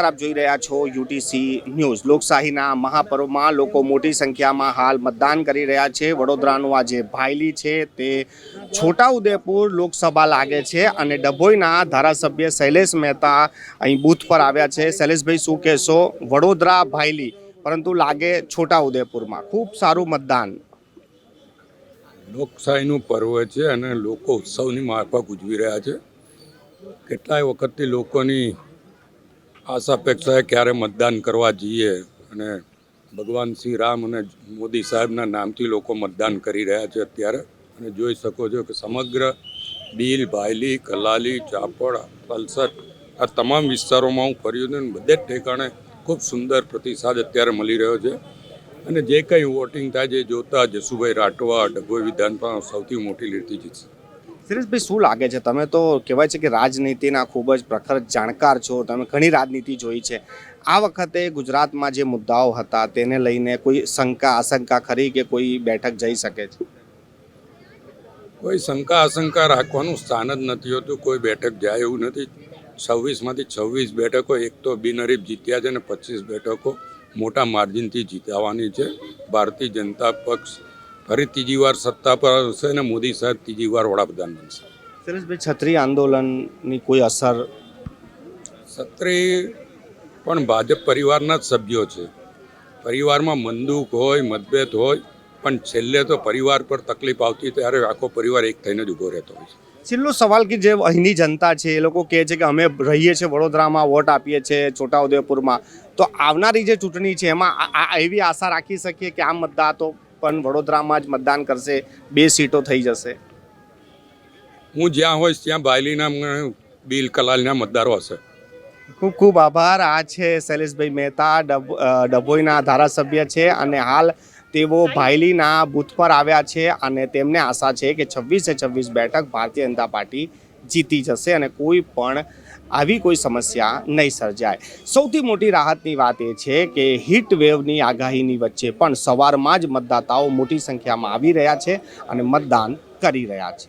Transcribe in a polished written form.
નમસ્કાર, આપ જોઈ રહ્યા છો યુટીસી ન્યૂઝ। લોકશાહીના મહાપર્વમાં લોકો મોટી સંખ્યામાં હાલ મતદાન કરી રહ્યા છે। વડોદરાનું આ જે ભાયલી છે તે છોટાઉદેપુર લોકસભા લાગે છે અને ડભોઈના ધારાસભ્ય શૈલેષ મહેતા અહીં બૂથ પર આવ્યા છે। શૈલેષભાઈ, શું કહેશો? વડોદરા ભાયલી પરંતુ લાગે છોટાઉદેપુરમાં ખૂબ સારું મતદાન। લોકશાહીનું પર્વ છે અને લોકો ઉત્સવની માફક ઉજવી રહ્યા છે। કેટલાય વખતથી લોકોની આશા અપેક્ષાએ ક્યારે મતદાન કરવા જઈએ અને ભગવાન શ્રી રામ અને મોદી સાહેબના નામથી લોકો મતદાન કરી રહ્યા છે અત્યારે। અને જોઈ શકો છો કે સમગ્ર બીલ, ભાયલી, કલાલી, ચાપડ, પલસદ આ તમામ વિસ્તારોમાં હું ફર્યું છું અને બધે જ ઠેકાણે ખૂબ સુંદર પ્રતિસાદ અત્યારે મળી રહ્યો છે। અને જે કંઈ વોટિંગ થાય છે જોતા જસુભાઈ રાઠવા ડભોઈ વિધાનસભામાં સૌથી મોટી લીડથી જીતશે। શૈલેષભાઈ, શું લાગે છે? તમે તો કહેવાય છે કે રાજનીતિના ખૂબ જ પ્રખર જાણકાર છો, તમે ઘણી રાજનીતિ જોઈ છે। આ વખતે ગુજરાતમાં જે મુદ્દાઓ હતા તેને લઈને કોઈ આશંકા ખરી કે કોઈ બેઠક જઈ શકે છે? કોઈ આશંકા રાખવાનું સ્થાન જ નથી હોતું। કોઈ બેઠક જાય એવું નથી। 26માંથી 26 બેઠકો એક તો બિનહરીફ જીત્યા છે અને 25 બેઠકો મોટા માર્જિનથી જીતવાની છે। ભારતીય જનતા પક્ષ ફરી ત્રીજી વાર સત્તા પર આવશે અને મોદી સાહેબ ત્રીજી વાર વડાપ્રધાન બનશે। શૈલેષભાઈ, ક્ષત્રિય આંદોલનની કોઈ અસર? ક્ષત્રિય પણ ભાજપ પરિવારના જ સભ્યો છે। પરિવારમાં મનદુખ હોય, મતભેદ હોય, પણ છેલ્લે તો પરિવાર પર તકલીફ આવતી ત્યારે આખો પરિવાર એક થઈને જ ઊભો રહેતો હોય છે। છેલ્લો સવાલ કે જે અહીંની જનતા છે એ લોકો કહે છે કે અમે રહીએ છીએ વડોદરામાં, વોટ આપીએ છીએ છોટાઉદેપુરમાં, તો આવનારી જે ચૂંટણી છે એમાં એવી આશા રાખી શકીએ કે આ મતદાતો પણ વડોદરામાં જ મતદાન કરશે, 2 સીટો થઈ જશે? હું જ્યાં હોઈશ ત્યાં ભાયલીના બીલ, કલાલીના મતદારો હશે। ખૂબ ખૂબ આભાર। આ છે શૈલેષભાઈ મહેતા, ડભોઈના ધારાસભ્ય છે અને હાલ તેઓ ભાયલીના બૂથ પર આવ્યા છે અને તેમને આશા છે કે 26 બેઠક ભારતીય જનતા પાર્ટી જીતી જશે અને કોઈ પણ આવી કોઈ સમસ્યા નહીં સર્જાય। સૌથી મોટી રાહતની વાત એ છે કે હીટ વેવની આગાહીની વચ્ચે પણ સવારમાં જ મતદાતાઓ મોટી સંખ્યામાં આવી રહ્યા છે અને મતદાન કરી રહ્યા છે।